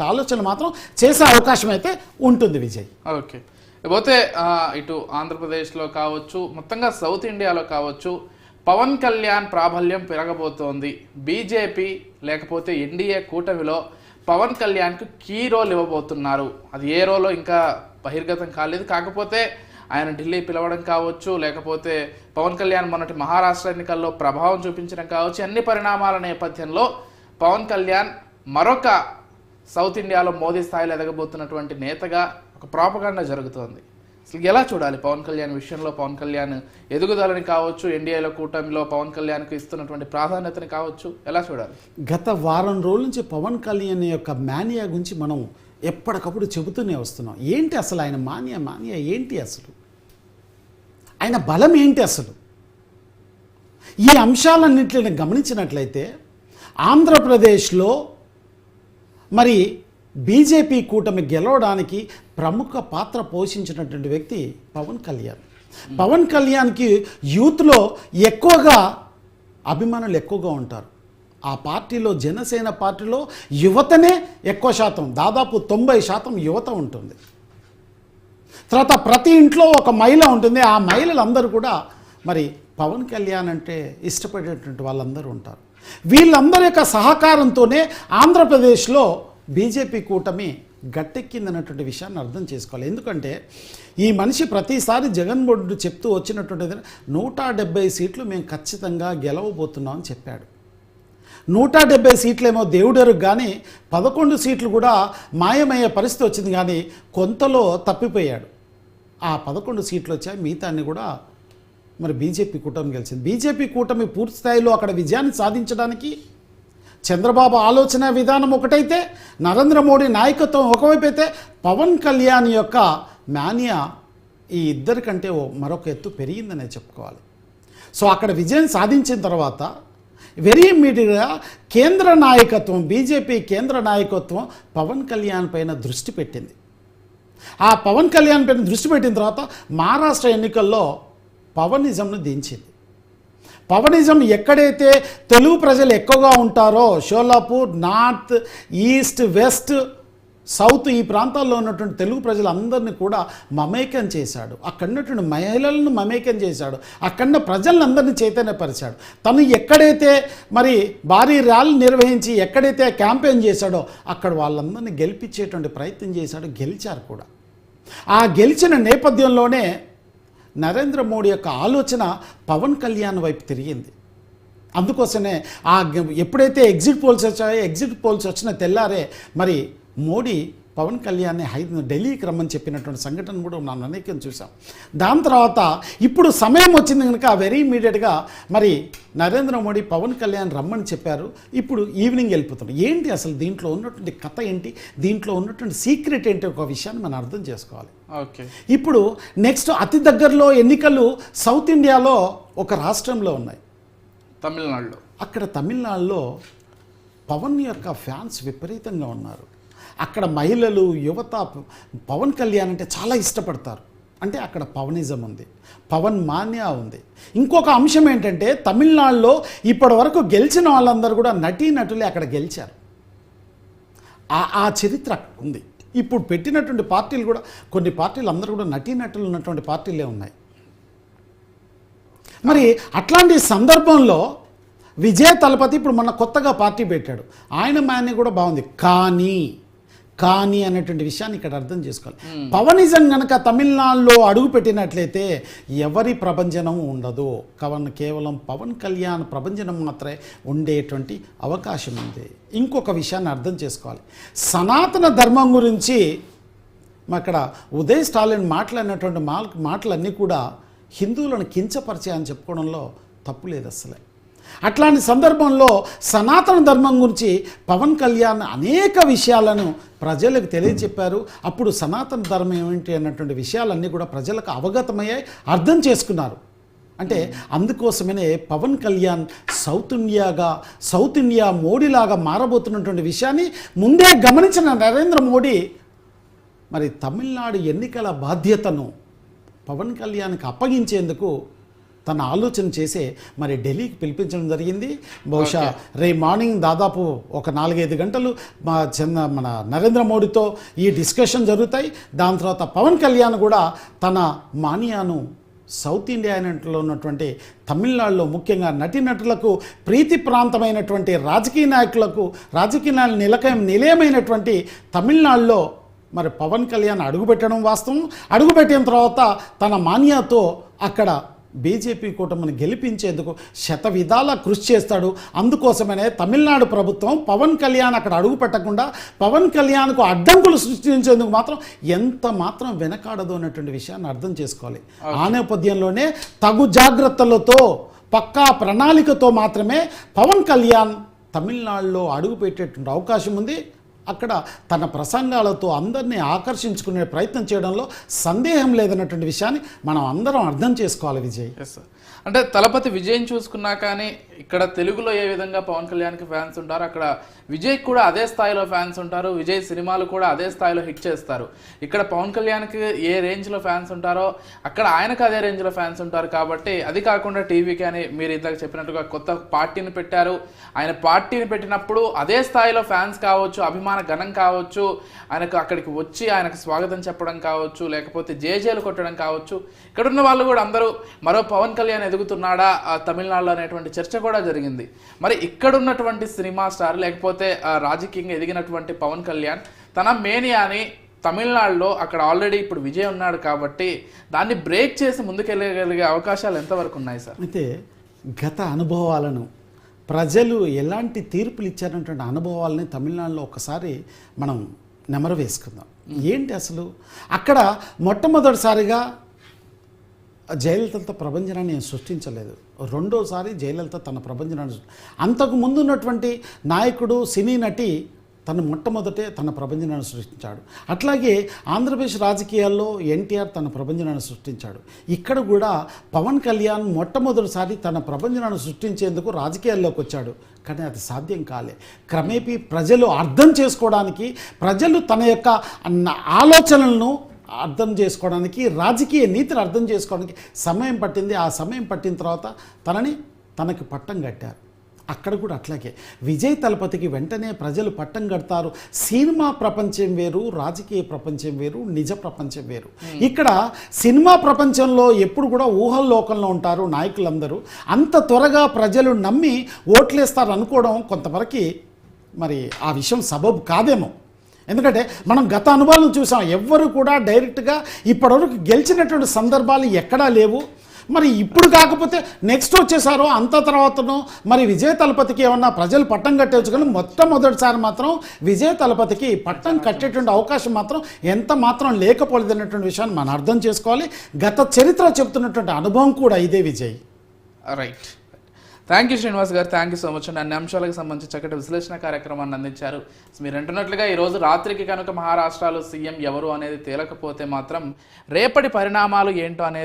ఒక ఆలోచన మాత్రం చేసే అవకాశం అయితే ఉంటుంది విజయ్. ఓకే, పోతే ఇటు ఆంధ్రప్రదేశ్లో కావచ్చు, మొత్తంగా సౌత్ ఇండియాలో కావచ్చు, పవన్ కళ్యాణ్ ప్రాబల్యం పెరగబోతోంది. బీజేపీ లేకపోతే ఎన్డీఏ కూటమిలో పవన్ కళ్యాణ్కు కీ రోల్ ఇవ్వబోతున్నారు. అది ఏ రోలో ఇంకా బహిర్గతం కాలేదు. కాకపోతే ఆయన ఢిల్లీ పిలవడం కావచ్చు, లేకపోతే పవన్ కళ్యాణ్ మొన్నటి మహారాష్ట్ర ఎన్నికల్లో ప్రభావం చూపించడం కావచ్చు, అన్ని పరిణామాల నేపథ్యంలో పవన్ కళ్యాణ్ మరొక సౌత్ ఇండియాలో మోదీ స్థాయిలో ఎదగబోతున్నటువంటి నేతగా ఒక ప్రాపగాండా జరుగుతోంది. అసలు ఎలా చూడాలి పవన్ కళ్యాణ్ విషయంలో, పవన్ కళ్యాణ్ ఎదుగుదలని కావచ్చు, ఎన్డీఏలో కూటమిలో పవన్ కళ్యాణ్కు ఇస్తున్నటువంటి ప్రాధాన్యతని కావచ్చు, ఎలా చూడాలి? గత వారం రోజుల నుంచి పవన్ కళ్యాణ్ యొక్క మానియా గురించి మనం ఎప్పటికప్పుడు చెబుతూనే వస్తున్నాం. ఏంటి అసలు ఆయన మానియా ఏంటి, అసలు ఆయన బలం ఏంటి? అసలు ఈ అంశాలన్నింటిని గమనించినట్లయితే ఆంధ్రప్రదేశ్లో మరి బీజేపీ కూటమి గెలవడానికి ప్రముఖ పాత్ర పోషించినటువంటి వ్యక్తి పవన్ కళ్యాణ్. పవన్ కళ్యాణ్కి యూత్లో ఎక్కువగా అభిమానులు ఎక్కువగా ఉంటారు. ఆ పార్టీలో, జనసేన పార్టీలో యువతనే ఎక్కువ శాతం, దాదాపు 90% యువత ఉంటుంది. తర్వాత ప్రతి ఇంట్లో ఒక మహిళ ఉంటుంది. ఆ మహిళలందరూ కూడా మరి పవన్ కళ్యాణ్ అంటే ఇష్టపడేటువంటి వాళ్ళందరూ ఉంటారు. వీళ్ళందరి యొక్క సహకారంతోనే ఆంధ్రప్రదేశ్లో బీజేపీ కూటమి గట్టెక్కిందన్నటువంటి విషయాన్ని అర్థం చేసుకోవాలి. ఎందుకంటే ఈ మనిషి ప్రతిసారి జగన్మోహన్ రెడ్డి చెప్తూ వచ్చినటువంటి 170 సీట్లు మేము ఖచ్చితంగా గెలవబోతున్నామని చెప్పాడు. 170 సీట్లేమో దేవుడెరుగు, కానీ 11 సీట్లు కూడా మాయమయ్యే పరిస్థితి వచ్చింది. కానీ కొంతలో తప్పిపోయాడు. ఆ 11 సీట్లు వచ్చాయి, మిగతాన్ని కూడా మరి బీజేపీ కూటమి గెలిచింది. బీజేపీ కూటమి పూర్తి స్థాయిలో అక్కడ విజయాన్ని సాధించడానికి చంద్రబాబు ఆలోచన విధానం ఒకటైతే, నరేంద్ర మోడీ నాయకత్వం ఒకవైపు అయితే, పవన్ కళ్యాణ్ యొక్క మానియా ఈ ఇద్దరికంటే మరొక ఎత్తు పెరిగిందనే చెప్పుకోవాలి. సో అక్కడ విజయం సాధించిన తర్వాత వెరీ ఇమ్మీడియట్గా కేంద్ర నాయకత్వం, బీజేపీ కేంద్ర నాయకత్వం పవన్ కళ్యాణ్ పైన దృష్టి పెట్టింది. ఆ పవన్ కళ్యాణ్ పైన దృష్టి పెట్టిన తర్వాత మహారాష్ట్ర ఎన్నికల్లో పవనిజంను దించింది. పవనిజం ఎక్కడైతే తెలుగు ప్రజలు ఎక్కువగా ఉంటారో, Solapur, north, east, west, south ఈ ప్రాంతాల్లో ఉన్నటువంటి తెలుగు ప్రజలందరినీ కూడా మమేకం చేశాడు. అక్కడ ఉన్నటువంటి మహిళలను మమేకం చేశాడు. అక్కడ ప్రజలందరినీ చైతన్యపరిచాడు. తను ఎక్కడైతే మరి భారీ ర్యాలీ నిర్వహించి ఎక్కడైతే క్యాంపెయిన్ చేశాడో అక్కడ వాళ్ళందరినీ గెలిపించేటువంటి ప్రయత్నం చేశాడు. గెలిచారు కూడా. ఆ గెలిచిన నేపథ్యంలోనే నరేంద్ర మోడీ యొక్క ఆలోచన పవన్ కళ్యాణ్ వైపు తిరిగింది. అందుకోసమే ఎప్పుడైతే ఎగ్జిట్ పోల్స్ వచ్చాయో, ఎగ్జిట్ పోల్స్ వచ్చిన తెల్లారే మరి మోడీ పవన్ కళ్యాణ్ని ఢిల్లీకి రమ్మని చెప్పినటువంటి సంఘటన కూడా మనం అనేకం చూసాం. దాని తర్వాత ఇప్పుడు సమయం వచ్చింది కనుక వెరీ ఇమీడియట్గా మరి నరేంద్ర మోడీ పవన్ కళ్యాణ్ రమ్మని చెప్పారు. ఇప్పుడు ఈవినింగ్ వెళ్ళిపోతాడు. ఏంటి అసలు దీంట్లో ఉన్నటువంటి కథ ఏంటి, దీంట్లో ఉన్నటువంటి సీక్రెట్ ఏంటి, ఒక విషయాన్ని మనం అర్థం చేసుకోవాలి. ఓకే, ఇప్పుడు నెక్స్ట్ అతి దగ్గరలో ఎన్నికలు సౌత్ ఇండియాలో ఒక రాష్ట్రంలో ఉన్నాయి, తమిళనాడులో. అక్కడ తమిళనాడులో పవన్ యొక్క ఫ్యాన్స్ విపరీతంగా ఉన్నారు. అక్కడ మహిళలు, యువత పవన్ కళ్యాణ్ అంటే చాలా ఇష్టపడతారు. అంటే అక్కడ పవనిజం ఉంది, పవన్ మాన్యా ఉంది. ఇంకొక అంశం ఏంటంటే తమిళనాడులో ఇప్పటి వరకు గెలిచిన వాళ్ళందరూ కూడా నటీనటులే అక్కడ గెలిచారు. ఆ చరిత్ర ఉంది. ఇప్పుడు పెట్టినటువంటి పార్టీలు కూడా కొన్ని పార్టీలు అందరూ కూడా నటీనటులు ఉన్నటువంటి పార్టీలే ఉన్నాయి. మరి అట్లాంటి సందర్భంలో విజయ్ తలపతి ఇప్పుడు మొన్న కొత్తగా పార్టీ పెట్టాడు. ఆయన మాన్య కూడా బాగుంది. కానీ అనేటువంటి విషయాన్ని ఇక్కడ అర్థం చేసుకోవాలి. పవనిజం కనుక తమిళనాడులో అడుగు పెట్టినట్లయితే ఎవరి ప్రభంజనం ఉండదు. కేవలం పవన్ కళ్యాణ్ ప్రభంజనం మాత్రమే ఉండేటువంటి అవకాశం ఉంది. ఇంకొక విషయాన్ని అర్థం చేసుకోవాలి. సనాతన ధర్మం గురించి అక్కడ ఉదయ్ స్టాలిన్ మాట్లాడినటువంటి మాటలన్నీ కూడా హిందువులను కించపరిచాయని చెప్పుకోవడంలో తప్పు లేదు అసలే. అట్లాంటి సందర్భంలో సనాతన ధర్మం గురించి పవన్ కళ్యాణ్ అనేక విషయాలను ప్రజలకు తెలియచెప్పారు. అప్పుడు సనాతన ధర్మం ఏమిటి అన్నటువంటి విషయాలన్నీ కూడా ప్రజలకు అవగతమయ్యాయి, అర్థం చేసుకున్నారు. అంటే అందుకోసమనే పవన్ కళ్యాణ్ సౌత్ ఇండియా మోడీలాగా మారబోతున్నటువంటి విషయాన్ని ముందే గమనించిన నరేంద్ర మోడీ మరి తమిళనాడు ఎన్నికల బాధ్యతను పవన్ కళ్యాణ్కి అప్పగించేందుకు తన ఆలోచన చేసే మరి ఢిల్లీకి పిలిపించడం జరిగింది. బహుశా రేపు మార్నింగ్ దాదాపు ఒక 4-5 గంటలు మన నరేంద్ర మోడీతో ఈ డిస్కషన్ జరుగుతాయి. దాని తర్వాత పవన్ కళ్యాణ్ కూడా తన మానియాను సౌత్ ఇండియా లో ఉన్నటువంటి తమిళనాడులో ముఖ్యంగా నటీనటులకు ప్రీతి ప్రాంతమైనటువంటి రాజకీయ నాయకులకు రాజకీయ నిలయమైనటువంటి తమిళనాడులో మరి పవన్ కళ్యాణ్ అడుగుపెట్టడం వాస్తవం. అడుగుపెట్టిన తర్వాత తన మానియాతో అక్కడ బీజేపీ కూటమిని గెలిపించేందుకు శత విధాలా కృషి చేస్తాడు. అందుకోసమనే తమిళనాడు ప్రభుత్వం పవన్ కళ్యాణ్ అక్కడ అడుగు పెట్టకుండా పవన్ కళ్యాణ్కు అడ్డంకులు సృష్టించేందుకు మాత్రం ఎంత మాత్రం వెనకాడదు అన్నటువంటి విషయాన్ని అర్థం చేసుకోవాలి. ఆ నేపథ్యంలోనే తగు జాగ్రత్తలతో పక్కా ప్రణాళికతో మాత్రమే పవన్ కళ్యాణ్ తమిళనాడులో అడుగు పెట్టేటువంటి అవకాశం ఉంది. అక్కడ తన ప్రసంగాలతో అందరినీ ఆకర్షించుకునే ప్రయత్నం చేయడంలో సందేహం లేదన్నటువంటి విషయాన్ని మనం అందరం అర్థం చేసుకోవాలి విజయ్. అంటే తలపతి విజయ్ని చూసుకున్నా కానీ ఇక్కడ తెలుగులో ఏ విధంగా పవన్ కళ్యాణ్కి ఫ్యాన్స్ ఉంటారో అక్కడ విజయ్ కూడా అదే స్థాయిలో ఫ్యాన్స్ ఉంటారు. విజయ్ సినిమాలు కూడా అదే స్థాయిలో హిట్ చేస్తారు. ఇక్కడ పవన్ కళ్యాణ్కి ఏ రేంజ్లో ఫ్యాన్స్ ఉంటారో అక్కడ ఆయనకు అదే రేంజ్లో ఫ్యాన్స్ ఉంటారు. కాబట్టి అది కాకుండా టీవీకి అని మీరు ఇందాక చెప్పినట్టుగా కొత్త పార్టీని పెట్టారు. ఆయన పార్టీని పెట్టినప్పుడు అదే స్థాయిలో ఫ్యాన్స్ కావచ్చు, అభిమాన గణం కావచ్చు, ఆయనకు అక్కడికి వచ్చి ఆయనకు స్వాగతం చెప్పడం కావచ్చు, లేకపోతే జేజేలు కొట్టడం కావచ్చు. ఇక్కడున్న వాళ్ళు కూడా అందరూ మరో పవన్ కళ్యాణ్ ఎదుగుతున్నాడా తమిళనాడులో అనేటువంటి చర్చ కూడా జరిగింది. మరి ఇక్కడున్నటువంటి సినిమా స్టార్ లేకపోతే రాజకీయంగా ఎదిగినటువంటి పవన్ కళ్యాణ్ తన మేనియాని తమిళనాడులో అక్కడ ఆల్రెడీ ఇప్పుడు విజయ్ ఉన్నాడు కాబట్టి దాన్ని బ్రేక్ చేసి ముందుకెళ్ళగలిగే అవకాశాలు ఎంతవరకు ఉన్నాయి సార్? అయితే గత అనుభవాలను ప్రజలు ఎలాంటి తీర్పులు ఇచ్చారన్నటువంటి అనుభవాలని తమిళనాడులో ఒకసారి మనం నెమరు వేసుకుందాం. ఏంటి అసలు అక్కడ మొట్టమొదటిసారిగా జయలలిత ప్రభంజనాన్ని సృష్టించలేదు. రెండోసారి జయలలిత తన ప్రభంజనాన్ని అంతకు ముందు ఉన్నటువంటి నాయకుడు సినీ నటి తను మొట్టమొదటే తన ప్రభంజనాన్ని సృష్టించాడు. అట్లాగే ఆంధ్రప్రదేశ్ రాజకీయాల్లో ఎన్టీఆర్ తన ప్రభంజనాన్ని సృష్టించాడు. ఇక్కడ కూడా పవన్ కళ్యాణ్ మొట్టమొదటిసారి తన ప్రభంజనాన్ని సృష్టించేందుకు రాజకీయాల్లోకి వచ్చాడు. కానీ అది సాధ్యం కాలే. క్రమేపీ ప్రజలు అర్థం చేసుకోవడానికి, ప్రజలు తన యొక్క ఆలోచనలను అర్థం చేసుకోవడానికి, రాజకీయ నీతిని అర్థం చేసుకోవడానికి సమయం పట్టింది. ఆ సమయం పట్టిన తర్వాత తనకి పట్టం కట్టారు. అక్కడ కూడా అట్లాగే విజయ్ తలపతికి వెంటనే ప్రజలు పట్టం కడతారు. సినిమా ప్రపంచం వేరు, రాజకీయ ప్రపంచం వేరు, నిజ ప్రపంచం వేరు. ఇక్కడ సినిమా ప్రపంచంలో ఎప్పుడు కూడా ఊహల్లోకంలో ఉంటారు నాయకులందరూ. అంత త్వరగా ప్రజలు నమ్మి ఓట్లేస్తారు అనుకోవడం కొంతవరకు మరి ఆ విషయం సబబు కాదేమో. ఎందుకంటే మనం గత అనుభవాలను చూసాం. ఎవ్వరు కూడా డైరెక్ట్గా ఇప్పటివరకు గెలిచినటువంటి సందర్భాలు ఎక్కడా లేవు. మరి ఇప్పుడు కాకపోతే నెక్స్ట్ వచ్చేసారో అంత తర్వాతను మరి విజయ్ తలపతికి ఏమన్నా ప్రజలు పట్టం కట్టవచ్చు. కానీ మొట్టమొదటిసారి మాత్రం విజయ్ తలపతికి పట్టం కట్టేటువంటి అవకాశం మాత్రం ఎంత మాత్రం లేకపోలేదు అన్నటువంటి విషయాన్ని మనం అర్థం చేసుకోవాలి. గత చరిత్ర చెబుతున్నటువంటి అనుభవం కూడా ఇదే Vijay. Right. Thank you Srinivas గారు, థ్యాంక్ యూ సో మచ్ అండి. అన్ని అంశాలకు సంబంధించి చక్కటి విశ్లేషణ కార్యక్రమాన్ని అందించారు. మీరు అంటున్నట్లుగా ఈరోజు రాత్రికి కనుక మహారాష్ట్రలో సీఎం ఎవరు అనేది తేలకపోతే మాత్రం రేపటి పరిణామాలు ఏంటో అనేది